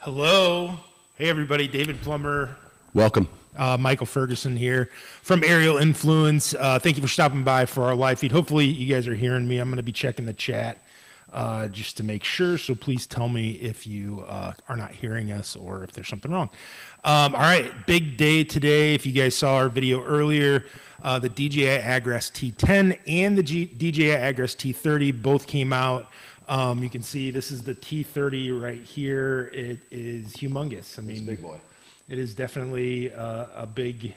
Hello. Hey, everybody. David Plummer, Welcome. Michael Ferguson here from Aerial Influence. Thank you for stopping by for our live feed. Hopefully, you guys are hearing me. I'm going to be checking the chat just to make sure. So please tell me if you are not hearing us or if there's something wrong. All right. Big day today. If you guys saw our video earlier, the DJI Agras T10 and the DJI Agras T30 both came out. You can see this is the T30 right here. It is humongous. I mean, It's a big boy. it is definitely a big,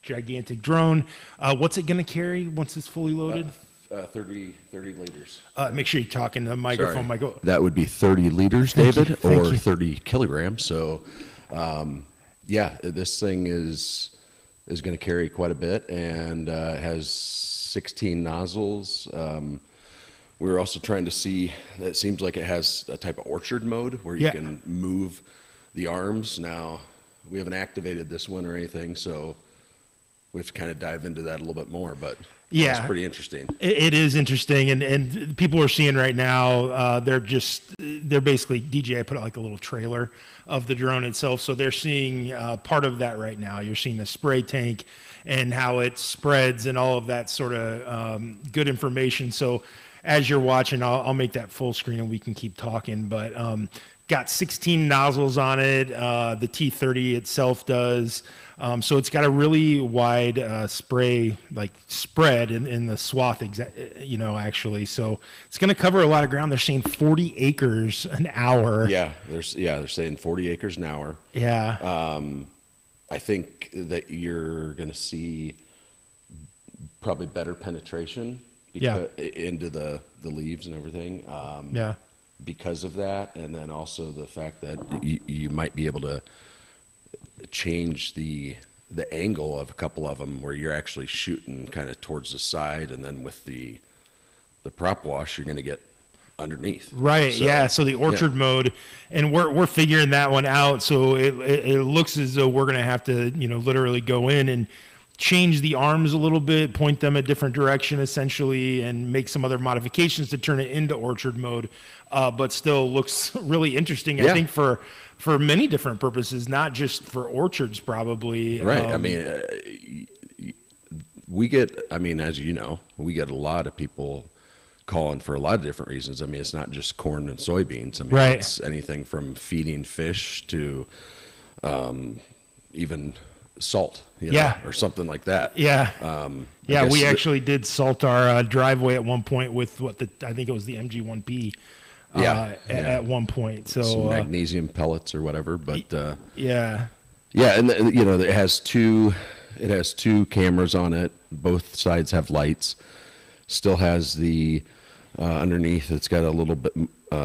gigantic drone. What's it going to carry once it's fully loaded? 30 liters. Make sure you talk in the microphone, Sorry. Michael. That would be 30 liters, David, Thank or you. 30 kilograms. So, yeah, this thing is going to carry quite a bit and has 16 nozzles. We were also trying to see, it seems like it has a type of orchard mode where you can move the arms. Now, we haven't activated this one or anything, so we have to kind of dive into that a little bit more, but it's pretty interesting. It is interesting, and people are seeing right now, they're basically, DJI put out like a little trailer of the drone itself, so they're seeing part of that right now. You're seeing the spray tank and how it spreads and all of that sort of good information. So as you're watching, I'll make that full screen and we can keep talking, but got 16 nozzles on it. The T30 itself does. So it's got a really wide spray spread in the swath, actually. So it's going to cover a lot of ground. They're saying 40 acres an hour. Yeah, they're saying 40 acres an hour. Yeah. I think that you're going to see probably better penetration into the leaves and everything. Because of that, and then also the fact that you might be able to change the angle of a couple of them where you're actually shooting kind of towards the side, and then with the prop wash, you're going to get underneath. Right. So the orchard mode, and we're figuring that one out. So it looks as though we're going to have to literally go in and change the arms a little bit, point them a different direction essentially, and make some other modifications to turn it into orchard mode. But still looks really interesting, I think, for many different purposes, not just for orchards probably. Right. I mean, as you know, we get a lot of people calling for a lot of different reasons. I mean, it's not just corn and soybeans. I mean, it's anything from feeding fish to even salt, or something like that. We actually did salt our driveway at one point with I think it was the MG1P at one point. So some magnesium pellets or whatever, but and it has two cameras on it. Both sides have lights. Still has the underneath, it's got a little bit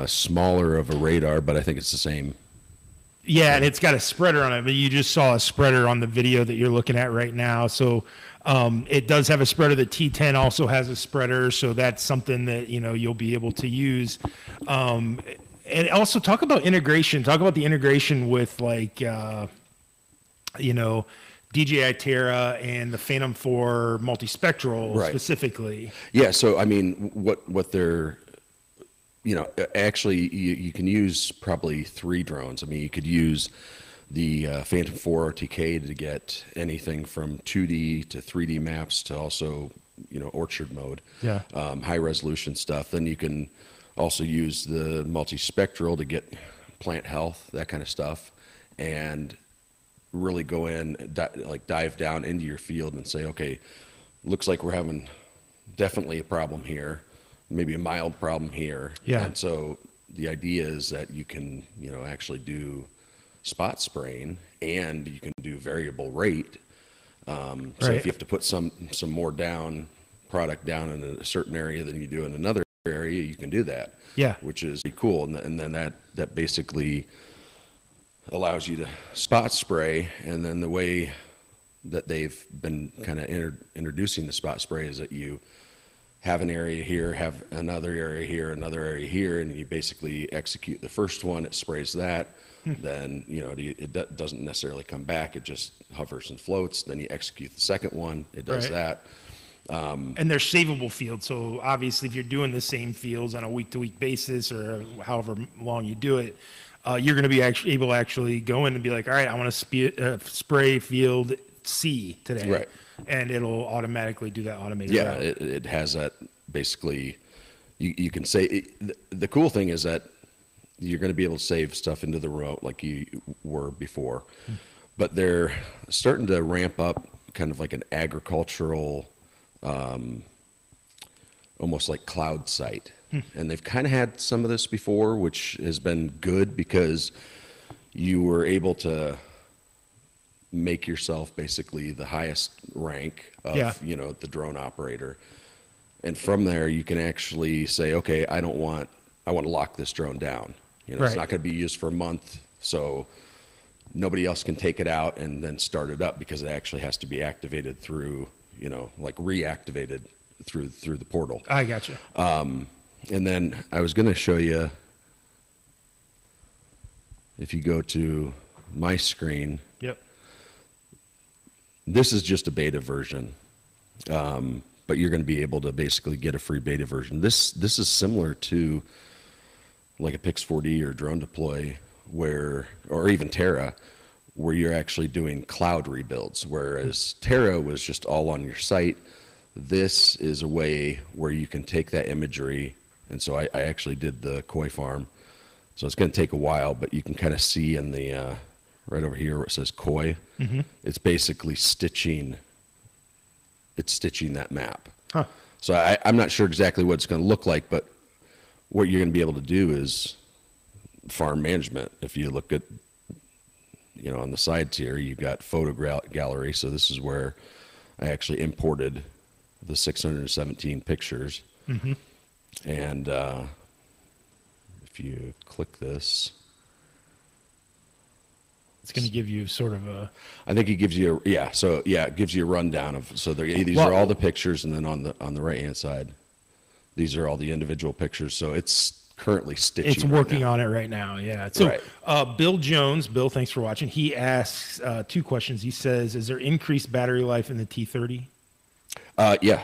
smaller of a radar, but I think it's the same. Yeah, and it's got a spreader on it, but you just saw a spreader on the video that you're looking at right now. So it does have a spreader. The T10 also has a spreader, so that's something that you'll be able to use. And also talk about integration. Talk about the integration with DJI Terra and the Phantom 4 multispectral specifically. Yeah, so I mean, what they're actually, you can use probably 3 drones. I mean, you could use the Phantom 4 RTK to get anything from 2D to 3D maps to also, orchard mode, high resolution stuff. Then you can also use the multispectral to get plant health, that kind of stuff, and really go in, dive down into your field and say, okay, looks like we're having definitely a problem here. Maybe a mild problem here. And so the idea is that you can, actually do spot spraying, and you can do variable rate. So if you have to put some more product down in a certain area than you do in another area, you can do that. Which is pretty cool. And then that basically allows you to spot spray. And then the way that they've been kind of introducing the spot spray is that you have an area here, have another area here, another area here, and you basically execute the first one, it sprays that, then, it doesn't necessarily come back, it just hovers and floats, then you execute the second one, it does that. And they're savable fields, so obviously if you're doing the same fields on a week-to-week basis or however long you do it, you're going to be actually able to actually go in and be like, all right, I want to spray field C today. Right. And it'll automatically do that automated Yeah, route. it has that basically. You can say the cool thing is that you're going to be able to save stuff into the route like you were before, but they're starting to ramp up kind of like an agricultural, almost like cloud site. And they've kind of had some of this before, which has been good because you were able to make yourself basically the highest rank of, you know, the drone operator. And from there, you can actually say, okay, I want to lock this drone down. You know, it's not going to be used for a month, so nobody else can take it out and then start it up because it actually has to be activated through, you know, like reactivated through the portal. I gotcha. And then I was going to show you, if you go to my screen. Yep. This is just a beta version, but you're going to be able to basically get a free beta version. This is similar to like a Pix 4D or Drone Deploy, or even Terra, where you're actually doing cloud rebuilds, whereas Terra was just all on your site. This is a way where you can take that imagery, and so I actually did the koi farm, so it's going to take a while, but you can kind of see in the right over here where it says koi, it's basically stitching that map. Huh. So I'm not sure exactly what it's going to look like, but what you're going to be able to do is farm management. If you look at, you know, on the sides here, you've got photo gallery. So this is where I actually imported the 617 pictures. And if you click this, it's going to give you sort of a. I think it gives you it gives you a rundown of, so these are all the pictures, and then on the right hand side, these are all the individual pictures. So it's currently stitching. It's working on it right now. Yeah. So Bill Jones, Bill, thanks for watching. He asks two questions. He says, "Is there increased battery life in the T30?" Yeah,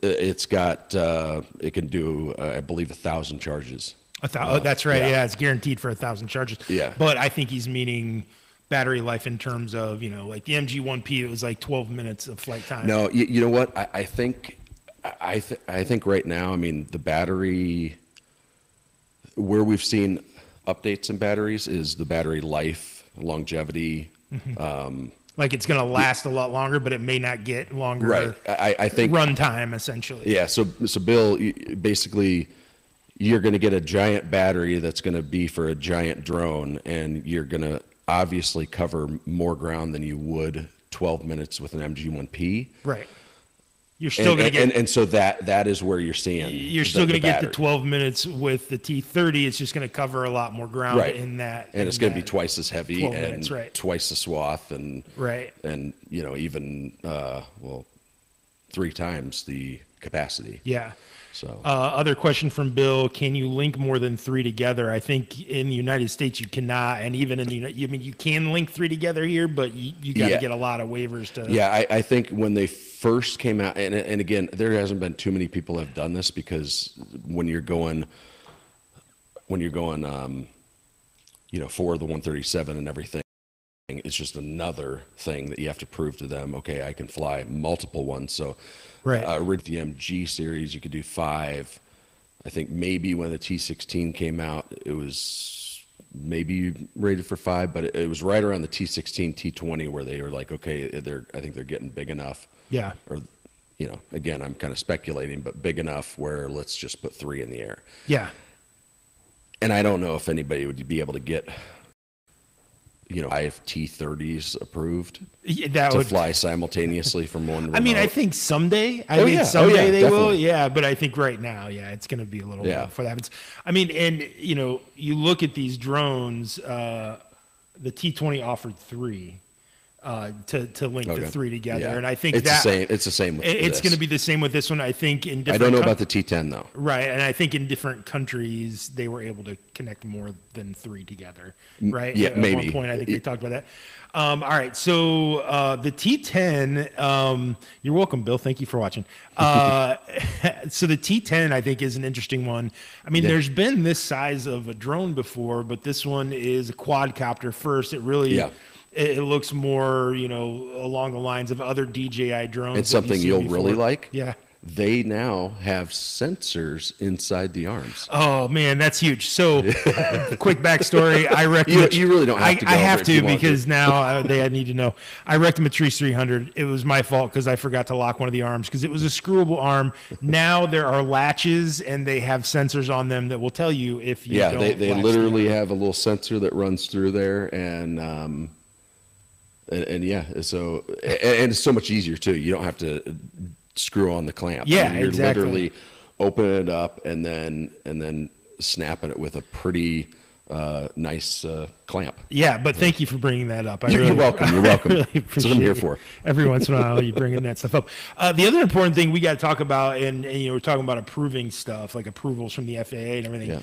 it's got it can do I believe 1,000 charges. That's right. Yeah, it's guaranteed for 1,000 charges. Yeah, but I think he's meaning battery life in terms of, you know, like the MG1P, it was like 12 minutes of flight time. No, you know what? I think right now, I mean, the battery, where we've seen updates in batteries is the battery life, longevity. Like it's going to last a lot longer, but it may not get longer. Right. I think run time essentially. Yeah. So Bill, basically, you're going to get a giant battery that's going to be for a giant drone, and you're going to obviously cover more ground than you would 12 minutes with an MG1P. Right. You're still going to get, and so that is where you're seeing. You're still going to get the 12 minutes with the T30. It's just going to cover a lot more ground in that. And it's going to be twice as heavy and minutes, twice the swath and and you know, even 3 times the capacity. Yeah. So other question from Bill: can you link more than 3 together? I think in the United States you cannot, and even in the you can link 3 together here, but you got to get a lot of waivers to. Yeah, I think when they first came out, and again, there hasn't been too many people have done this, because when you're going, you know, for the 137 and everything, it's just another thing that you have to prove to them. Okay, I can fly multiple ones, so. With the MG series, you could do 5. I think maybe when the T16 came out, it was maybe rated for 5, but it was right around the T16, T20 where they were like, okay, I think they're getting big enough. Yeah. Or, you know, again, I'm kind of speculating, but big enough where let's just put 3 in the air. Yeah. And I don't know if anybody would be able to get, you know, 5 T30s approved to fly simultaneously from one remote. I mean, I think someday. Someday they definitely will. Yeah, but I think right now, it's going to be a little while before that happens. I mean, and you know, you look at these drones. The T20 offered 3. to link the three together. Yeah. And I think it's the same with it's going to be the same with this one. I think in different I don't know about the T10 though. Right. And I think in different countries, they were able to connect more than three together. Right. Yeah, At maybe. one point, I think they talked about that. All right. So the T10, you're welcome, Bill. Thank you for watching. So the T10, I think, is an interesting one. I mean, there's been this size of a drone before, but this one is a quadcopter first. It really, it looks more, along the lines of other DJI drones. It's something you'll really like. Yeah. They now have sensors inside the arms. Oh man, that's huge. So, quick backstory. I recommend you really don't have to. I have to because now they need to know. I wrecked a Matrice 300. It was my fault because I forgot to lock one of the arms because it was a screwable arm. Now there are latches and they have sensors on them that will tell you if you. Yeah, they literally have a little sensor that runs through there and yeah, so and it's so much easier too. You don't have to screw on the clamp. Yeah, you're exactly. Literally opening it up and then snapping it with a pretty nice clamp. Yeah, but thank you for bringing that up. You're welcome. You're welcome. Really That's what I'm here for. Every once in a while, you bringing that stuff up. The other important thing we got to talk about, and we're talking about approving stuff, like approvals from the FAA and everything. Yeah.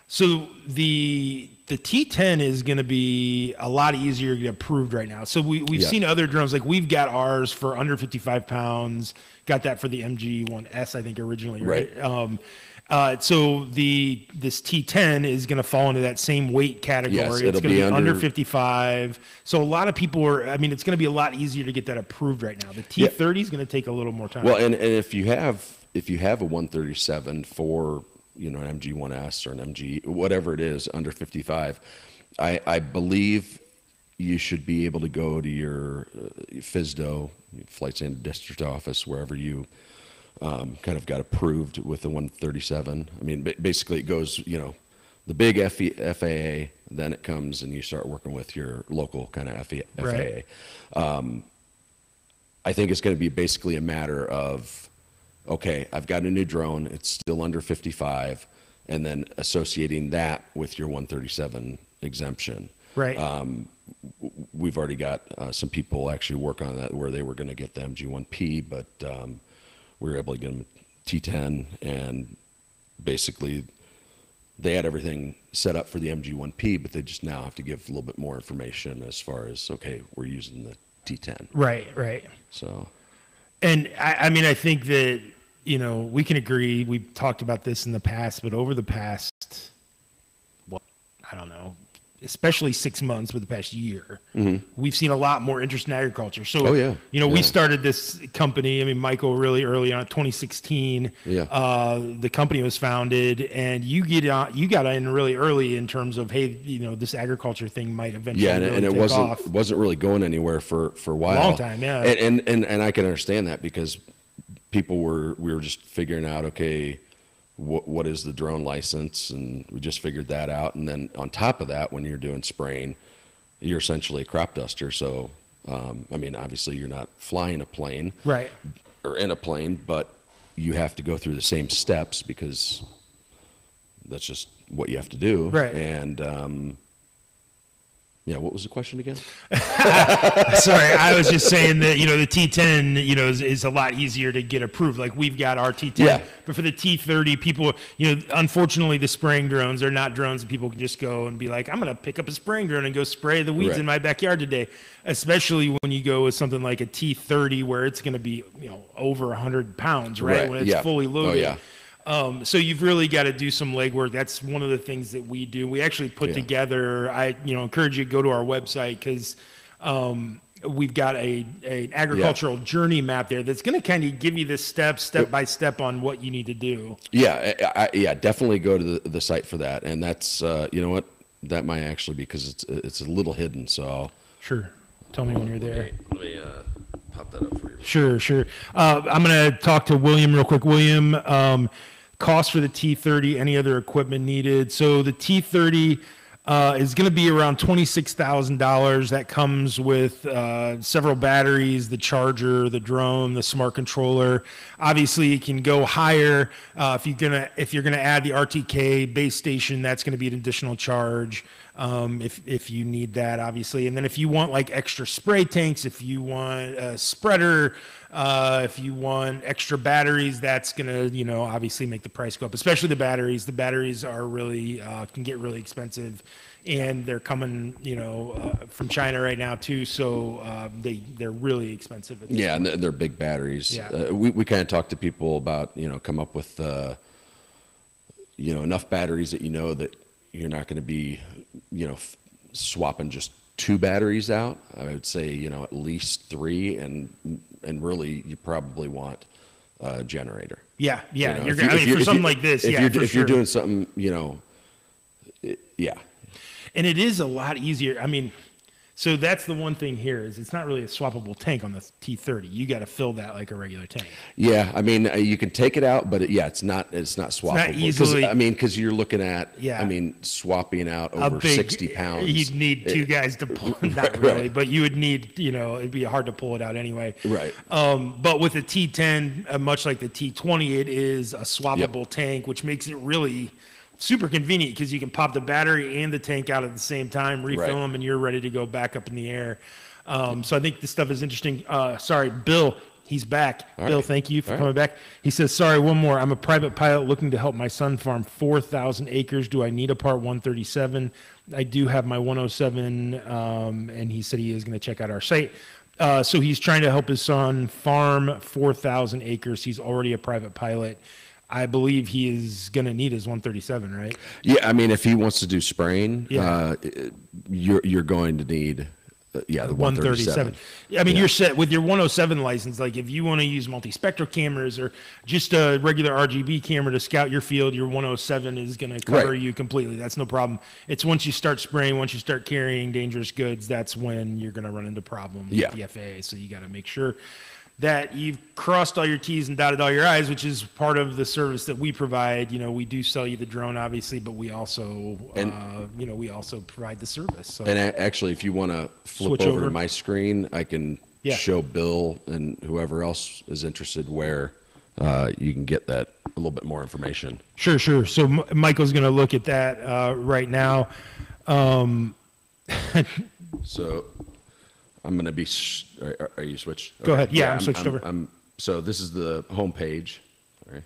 So the T10 is going to be a lot easier to get approved right now. So we've seen other drones, like we've got ours for under 55 pounds. Got that for the MG1S, I think, originally, right? So this T10 is going to fall into that same weight category. Yes, it's going to be under 55. So a lot of people it's going to be a lot easier to get that approved right now. The T30 is going to take a little more time. Well, and if you have a 137 for an MG1S or an MG, whatever it is, under 55, I believe you should be able to go to your FSDO, Flight Standard District Office, wherever you kind of got approved with the 137. I mean, basically it goes, the big FAA, then it comes and you start working with your local kind of FAA. Right. I think it's going to be basically a matter of, okay, I've got a new drone, it's still under 55, and then associating that with your 137 exemption. Right. We've already got some people actually work on that where they were going to get the MG1P, but we were able to get them T10, and basically they had everything set up for the MG1P, but they just now have to give a little bit more information as far as, okay, we're using the T10. Right. So, and I mean, I think that, we can agree, we've talked about this in the past, but over the past, I don't know, especially 6 months, but the past year, we've seen a lot more interest in agriculture. So, we started this company. I mean, Michael, really early on, 2016. The company was founded, and you got in really early in terms of, hey, this agriculture thing might eventually. Yeah, really and it take wasn't really going anywhere for a while. Long time, yeah. And I can understand that because we were just figuring out, okay, what is the drone license, and we just figured that out. And then on top of that, when you're doing spraying, you're essentially a crop duster. So I mean, obviously you're not flying a plane, right, or in a plane, but you have to go through the same steps because that's just what you have to do, right? And what was the question again? Sorry, I was just saying that, the T10, is a lot easier to get approved. Like we've got our T10, but for the T30, people, unfortunately the spraying drones are not drones that people can just go and be like, I'm going to pick up a spraying drone and go spray the weeds in my backyard today. Especially when you go with something like a T30 where it's going to be, over 100 pounds, right? When it's fully loaded. Oh, yeah. So you've really got to do some legwork. That's one of the things that we do. We actually put together, I encourage you to go to our website because we've got an agricultural journey map there that's going to kind of give you the step by step on what you need to do. Yeah, definitely go to the site for that. And that's, that might actually be because it's a little hidden. So Sure. Tell me when you're there. Let me pop that up for you. Sure. I'm going to talk to William real quick. William, cost for the T30, any other equipment needed. So the T30, is going to be around $26,000. That comes with several batteries, the charger, the drone, the smart controller. Obviously, it can go higher if you're gonna add the RTK base station. That's going to be an additional charge if you need that, obviously. And then if you want like extra spray tanks, if you want a spreader, if you want extra batteries, that's going to, obviously make the price go up, especially the batteries. The batteries are really, can get really expensive, and they're coming, from China right now too. So they're really expensive. Yeah, and they're big batteries. Yeah. We kind of talk to people about, come up with, enough batteries that that you're not going to be, swapping just 2 batteries out. I would say, at least 3, and really you probably want a generator. Yeah. For something like this, if you're doing something, yeah. And it is a lot easier. I mean, so that's the one thing here is it's not really a swappable tank on the T30. You got to fill that like a regular tank. Yeah, I mean, you can take it out, but it's not swappable. It's not easily. Because you're looking at, swapping out over 60 pounds. You'd need 2 guys to pull it out, really, but you would need, it'd be hard to pull it out anyway. Right. But with the T10, much like the T20, it is a swappable tank, which makes it really super convenient because you can pop the battery and the tank out at the same time, refill them, and you're ready to go back up in the air. So I think this stuff is interesting. Sorry, Bill, he's back. All Bill, thank you for coming back. He says, sorry, one more. I'm a private pilot looking to help my son farm 4,000 acres. Do I need a Part 137? I do have my 107, and he said he is going to check out our site. So he's trying to help his son farm 4,000 acres. He's already a private pilot. I believe he is going to need his 137, right? Yeah, I mean, if he wants to do spraying, you're going to need, the 137. I mean, you're set with your 107 license. Like, if you want to use multispectral cameras or just a regular RGB camera to scout your field, your 107 is going to cover you completely. That's no problem. It's once you start spraying, once you start carrying dangerous goods, that's when you're going to run into problems with the FAA. So you got to make sure that you've crossed all your T's and dotted all your I's, which is part of the service that we provide. We do sell you the drone, obviously, but we also, we also provide the service. So. And actually, if you want to flip over to my screen, I can show Bill and whoever else is interested where you can get that a little bit more information. Sure. So Michael's going to look at that right now. So I'm going to be. Are you switched? Go ahead. Yeah, I'm switched over. So this is the home page. All right.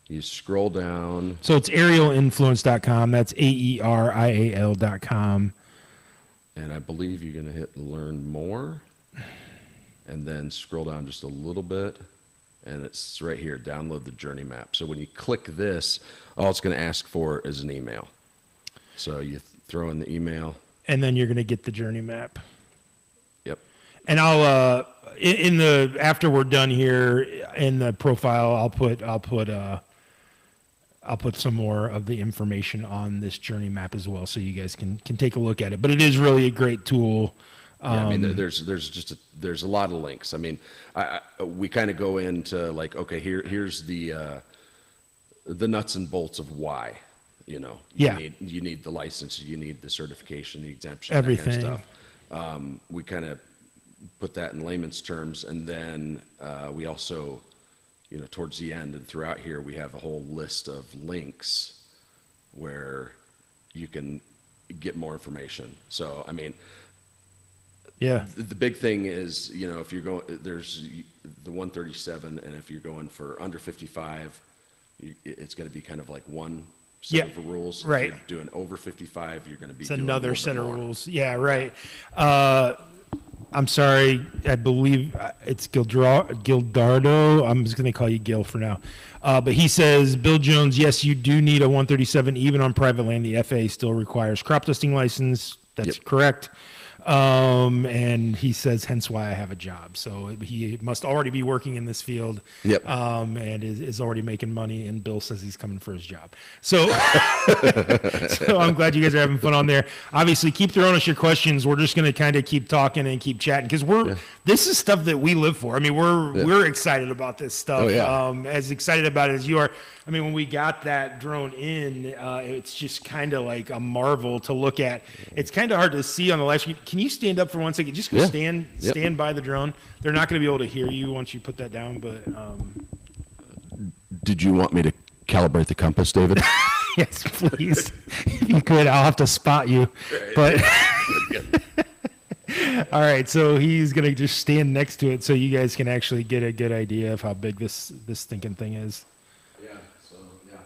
You scroll down. So it's aerialinfluence.com. That's AERIAL.com. And I believe you're going to hit learn more, and then scroll down just a little bit, and it's right here. Download the journey map. So when you click this, all it's going to ask for is an email. So you throw in the email, and then you're going to get the journey map. Yep. And I'll after we're done here in the profile, I'll put some more of the information on this journey map as well, so you guys can take a look at it. But it is really a great tool. I mean, there's a lot of links. I mean, we kind of go into like, okay, here's the nuts and bolts of why. You need the license, you need the certification, the exemption, everything. That kind of stuff. We kind of put that in layman's terms, and then we also, towards the end and throughout here, we have a whole list of links where you can get more information. So, I mean, the big thing is, if you're going, there's the 137, and if you're going for under 55, it's going to be kind of like one set of rules. Right. If you're doing over 55, you're going to be it's doing another set of more rules. Yeah, right. I'm sorry. I believe it's Gildardo. I'm just going to call you Gil for now. But he says, Bill Jones, yes, you do need a 137 even on private land. The FAA still requires crop dusting license. That's correct. And he says, hence why I have a job. So he must already be working in this field. Yep. And is already making money. And Bill says he's coming for his job. So, so I'm glad you guys are having fun on there. Obviously, keep throwing us your questions. We're just going to kind of keep talking and keep chatting because this is stuff that we live for. I mean, we're excited about this stuff. Oh, yeah. As excited about it as you are. I mean, when we got that drone in, it's just kind of like a marvel to look at. It's kind of hard to see on the live stream. Can you stand up for 1 second? Just go Yeah. stand by the drone. They're not going to be able to hear you once you put that down, but Did you want me to calibrate the compass, David? yes, please. If you could, I'll have to spot you. But all right, so he's gonna just stand next to it so you guys can actually get a good idea of how big this stinking thing is. Yeah. So yeah.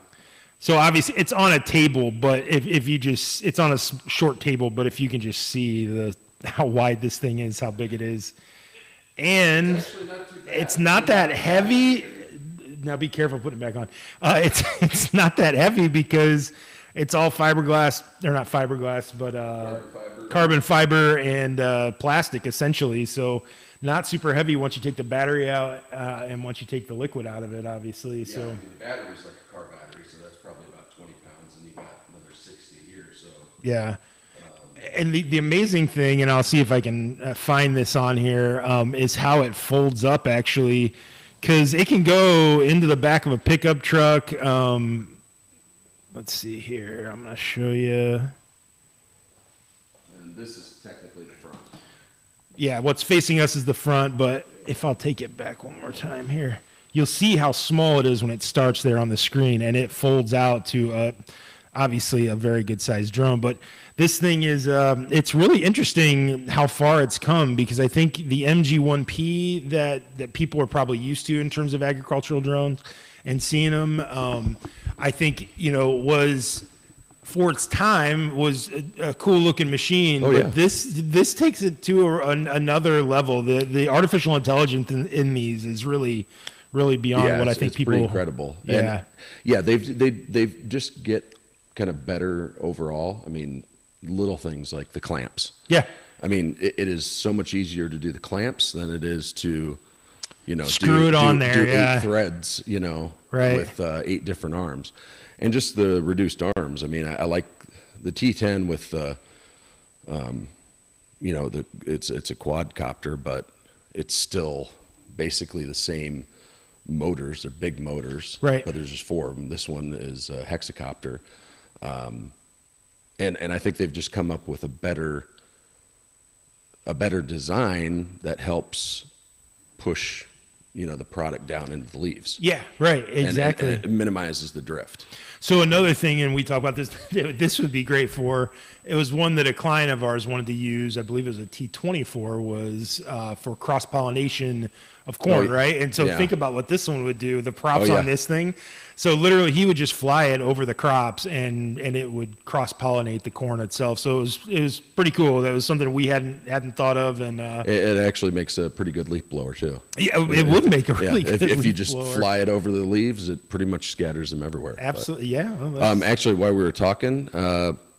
So obviously it's on a table, but if you just, it's on a short table, but if you can just see how wide this thing is, how big it is, and it's not that heavy. Now be careful putting it back on. It's not that heavy because it's all fiberglass. They're not fiberglass, but carbon fiber and plastic essentially. So not super heavy once you take the battery out and once you take the liquid out of it, obviously. Yeah, So I mean, the battery's like a car battery, so that's probably about 20 pounds, and you got another 60 here. So yeah. And the amazing thing, and I'll see if I can find this on here, is how it folds up actually, because it can go into the back of a pickup truck. Let's see here. I'm going to show you. And this is technically the front. Yeah, what's facing us is the front, but if I'll take it back one more time here, you'll see how small it is when it starts there on the screen, and it folds out to obviously a very good sized drone. But this thing is, it's really interesting how far it's come, because I think the MG1P that people are probably used to in terms of agricultural drones and seeing them, I think, was for its time was a cool looking machine. Oh, but yeah. this takes it to another level. The artificial intelligence in these is really beyond what I think it's people. pretty incredible. Yeah. And, yeah, they've just get kind of better overall. I mean, little things like the clamps. Yeah. I mean, it is so much easier to do the clamps than it is to, Screw it on there, do yeah. 8 threads, Right. with 8 different arms, and just the reduced arms. I mean, I like the T10 with it's a quadcopter, but it's still basically the same motors. They're big motors, Right. But there's just 4 of them. This one is a hexacopter, and I think they've just come up with a better design that helps push the product down into the leaves. Yeah, right, exactly. And it minimizes the drift. So another thing, and we talk about this, this would be great for, it was one that a client of ours wanted to use, I believe it was a T24, was for cross-pollination of corn, Oh, right? And so yeah. think about what this one would do, the props Oh, yeah. on this thing. So literally he would just fly it over the crops and it would cross-pollinate the corn itself. So it was pretty cool. That was something we hadn't thought of. And It actually makes a pretty good leaf blower too. yeah, it would make a really good If you leaf just blower. fly it over the leaves, it pretty much scatters them everywhere. Absolutely, yeah. Well, But, actually, while we were talking,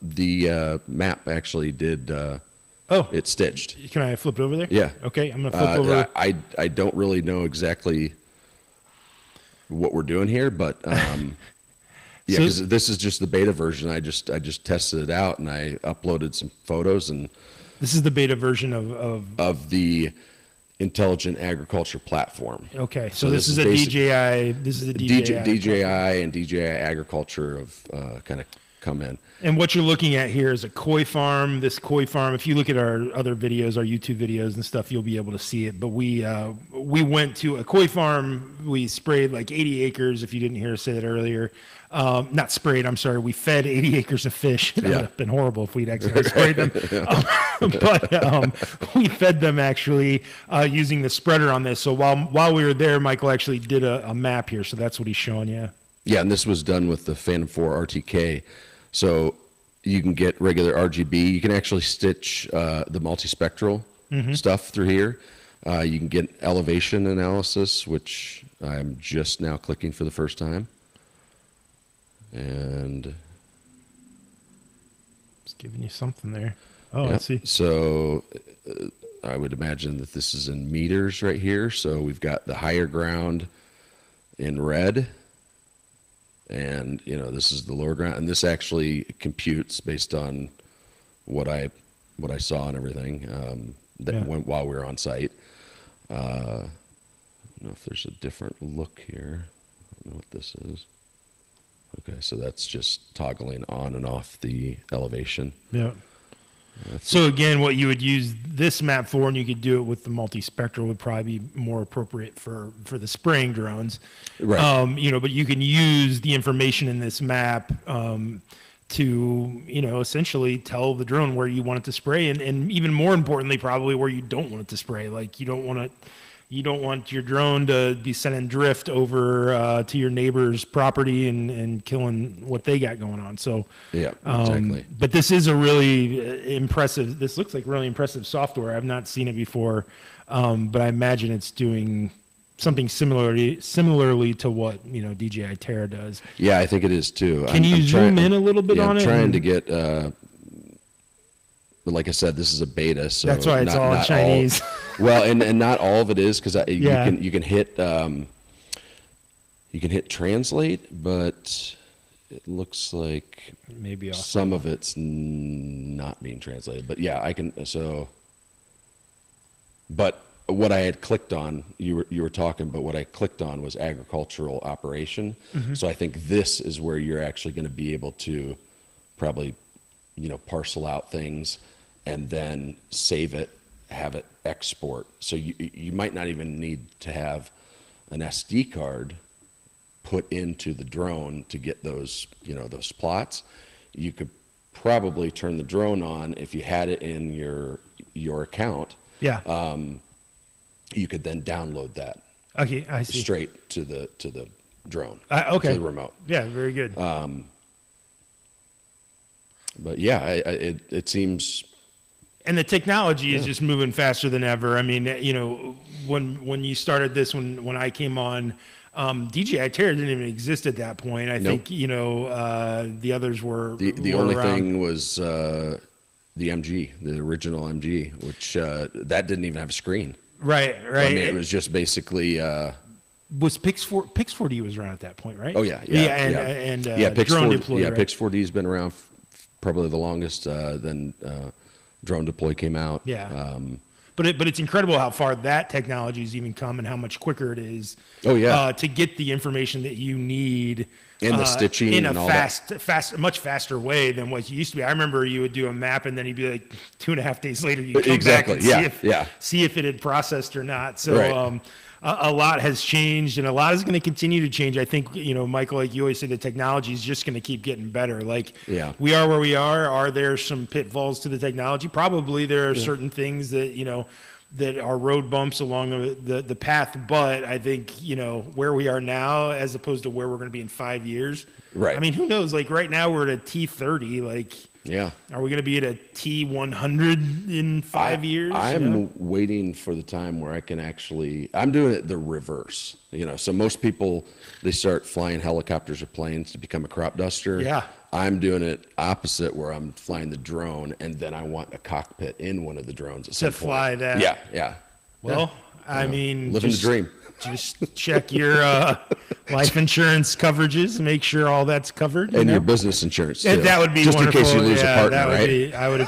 the map actually did it stitched. Can I flip it over there? Yeah. Okay, I'm gonna flip over. I don't really know exactly what we're doing here, but yeah, So- because this is just the beta version. I just tested it out and I uploaded some photos and This is the beta version of the intelligent agriculture platform. okay. So this is a DJI. This is a DJI. DJI and DJI Agriculture have kind of come in. And what you're looking at here is a koi farm. This koi farm, if you look at our other videos, our YouTube videos and stuff, you'll be able to see it. But we went to a koi farm. We sprayed like 80 acres, if you didn't hear us say that earlier. Not sprayed, I'm sorry. We fed 80 acres of fish. That would have been horrible if we'd actually sprayed them. But we fed them actually using the spreader on this. So while we were there, Michael actually did a map here. So that's what he's showing you. Yeah, and this was done with the Phantom 4 RTK. So you can get regular RGB. You can actually stitch the multispectral stuff through here. You can get elevation analysis, which I'm just now clicking for the first time. And It's giving you something there. Oh, yeah, let's see. so I would imagine that this is in meters right here. So we've got the higher ground in red. And, this is the lower ground. And this actually computes based on what I saw and everything went while we were on site. I don't know if there's a different look here. I don't know what this is. Okay, so that's just toggling on and off the elevation. Yeah. So again, what you would use this map for, and you could do it with the multispectral, would probably be more appropriate for the spraying drones. Right. But you can use the information in this map to, essentially tell the drone where you want it to spray, and even more importantly, probably where you don't want it to spray. Like you don't want your drone to be sending drift over to your neighbor's property and killing what they got going on. So yeah, exactly. But this is a really impressive. This looks like really impressive software. I've not seen it before, but I imagine it's doing something similarly to what DJI Terra does. Yeah, I think it is too. Can you zoom in a little bit on it? I'm trying to get. But like I said, this is a beta, so that's why it's all in Chinese. Well, and not all of it is, because you can hit translate, but it looks like maybe some of it's not being translated. But yeah, I can. So, but what I had clicked on, you were talking, but what I clicked on was agricultural operation. Mm-hmm. So I think this is where you're actually going to be able to probably, parcel out things and then save it, have it export. So you might not even need to have an SD card put into the drone to get those, those plots. You could probably turn the drone on if you had it in your account. Yeah. You could then download that. Okay, I see. Straight to the drone. Okay. To the remote. Yeah, very good. But yeah, it seems. And the technology is just moving faster than ever. I mean, when you started this, when I came on, DJI Terra didn't even exist at that point. I think the others were. The only thing was the MG, the original MG, which that didn't even have a screen. Right. I mean, it was just basically. Was Pix4D was around at that point, right? Oh yeah. Drone Deploy. Yeah, right? Pix4D's been around probably the longest. Then Drone Deploy came out. Yeah. But it's incredible how far that technology has even come and how much quicker it is. Oh yeah. To get the information that you need. And the stitching in a and all much faster way than what you used to be. I remember you would do a map and then you'd be like 2.5 days later you come back and see if it had processed or not. So right. A lot has changed and a lot is going to continue to change. I think Michael, like you always say, the technology is just going to keep getting better. Like we are where we are. Are there some pitfalls to the technology? Probably. There are certain things that that are road bumps along the path, but I think where we are now as opposed to where we're going to be in 5 years. Right. I mean, who knows? Like right now we're at a T30. Like, are we going to be at a T100 in 5 years? I'm waiting for the time where I can actually. I'm doing it the reverse. So most people they start flying helicopters or planes to become a crop duster. Yeah. I'm doing it opposite, where I'm flying the drone, and then I want a cockpit in one of the drones at some point. Fly that. Yeah. Well, I mean, living the dream. Just check your life insurance coverages, make sure all that's covered, and your business insurance. Too. And that would be just wonderful. in case you lose a partner, that would right? be. I would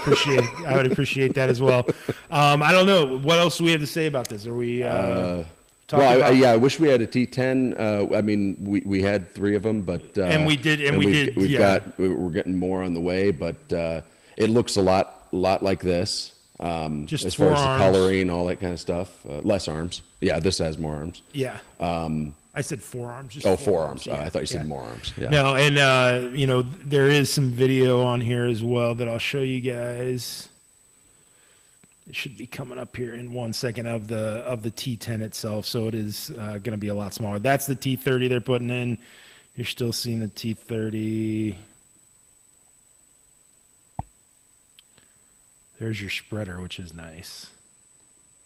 appreciate that as well. I don't know what else do we have to say about this. Are we? I wish we had a T10. I mean, we had 3 of them, but we're getting more on the way, but it looks a lot like this. Just as far as the arms. coloring, all that kind of stuff. Less arms. Yeah, this has more arms. Yeah. I said 4 arms. Just 4 arms. Yeah. I thought you said more arms. Yeah. No, and there is some video on here as well that I'll show you guys. It should be coming up here in 1 second of the T10 itself. So it is going to be a lot smaller. That's the T30 they're putting in. You're still seeing the T30. There's your spreader, which is nice.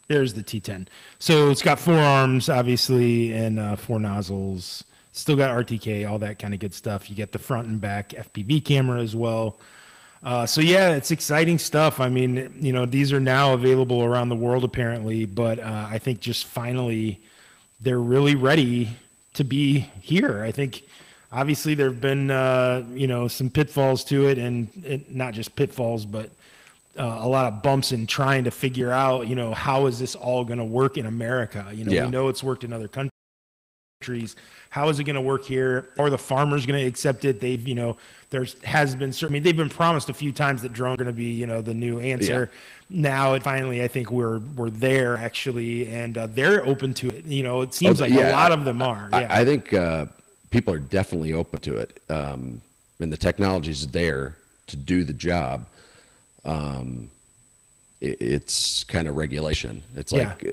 There's the T10. So it's got 4 arms, obviously, and 4 nozzles. Still got RTK, all that kind of good stuff. You get the front and back FPV camera as well. So yeah, it's exciting stuff. I mean, these are now available around the world apparently, but I think just finally they're really ready to be here. I think obviously there've been some pitfalls to it, and not just pitfalls, but a lot of bumps in trying to figure out how is this all going to work in America. We know it's worked in other countries. countries. How is it going to work here? Are the farmers going to accept it? They've, there has been certain, I mean, they've been promised a few times that drones are going to be, the new answer. Now, finally, I think we're there actually, and they're open to it. It seems like a lot of them are. I think people are definitely open to it. And the technology's there to do the job. It's kind of regulation. It's like,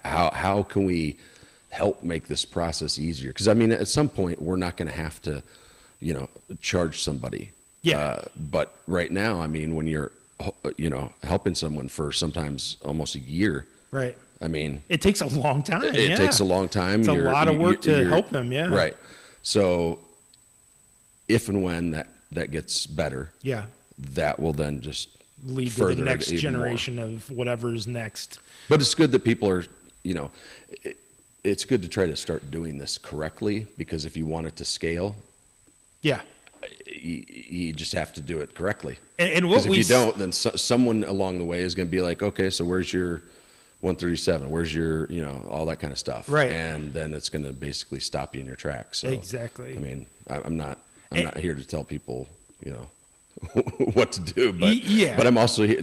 how can we help make this process easier? Because I mean, at some point, we're not going to have to, charge somebody. But right now, I mean, when you're, helping someone for sometimes almost a year. Right. I mean, it takes a long time. It takes a long time. It's a lot of work to help them. Yeah. Right. So if and when that gets better, that will then just lead to the next generation of whatever's next. But it's good that people are, it's good to try to start doing this correctly, because if you want it to scale, you just have to do it correctly. And what if you don't, then someone along the way is going to be like, okay, so where's your 137? Where's your, all that kind of stuff. Right. And then it's going to basically stop you in your tracks. So, exactly. I mean, I'm not here to tell people, what to do, but I'm also here.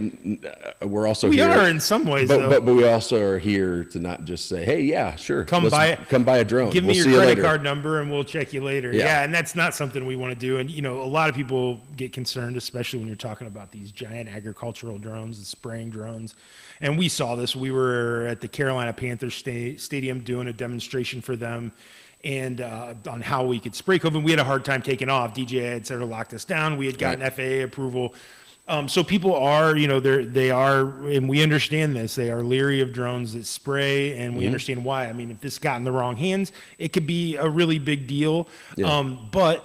We are in some ways, but we also are here to not just say, hey, yeah, sure, come buy a drone. Give me your credit card number and we'll check you later. Yeah, and that's not something we want to do. And a lot of people get concerned, especially when you're talking about these giant agricultural drones and spraying drones. And we saw this. We were at the Carolina Panthers stadium doing a demonstration for them, and on how we could spray COVID. We had a hard time taking off. DJI had sort of locked us down. We had gotten FAA approval. So people are, they are, and we understand this, they are leery of drones that spray, and we understand why. I mean, if this got in the wrong hands, it could be a really big deal. But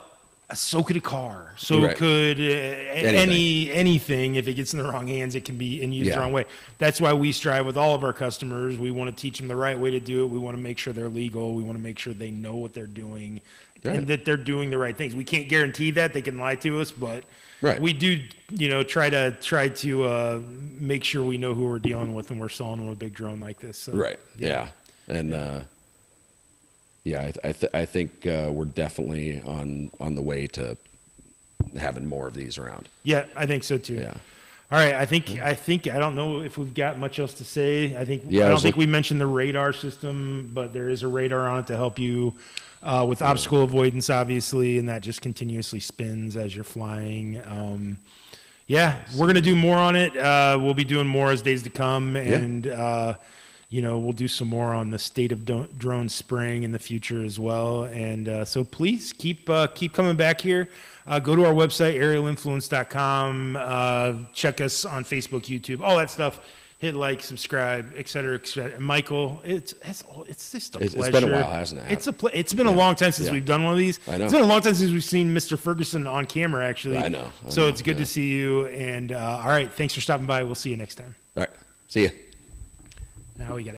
so could a car. So could anything. If it gets in the wrong hands, it can be used the wrong way. That's why we strive with all of our customers. We want to teach them the right way to do it. We want to make sure they're legal. We want to make sure they know what they're doing and that they're doing the right things. We can't guarantee that. They can lie to us, but we do, try to make sure we know who we're dealing with when we're selling them a big drone like this. So, And I think we're definitely on the way to having more of these around. Yeah, I think so too. Yeah. All right. I think I don't know if we've got much else to say. I don't think we mentioned the radar system, but there is a radar on it to help you with obstacle avoidance, obviously, and that just continuously spins as you're flying. We're going to do more on it. We'll be doing more as days to come, and we'll do some more on the state of drone spraying in the future as well. And so please keep coming back here. Go to our website, aerialinfluence.com. Check us on Facebook, YouTube, all that stuff. Hit like, subscribe, et cetera, et cetera. Michael, it's just a pleasure. It's been a while, hasn't it? It's been a long time since we've done one of these. I know. It's been a long time since we've seen Mr. Ferguson on camera, actually. I know. So it's good to see you. And all right, thanks for stopping by. We'll see you next time. All right. See ya. Now we got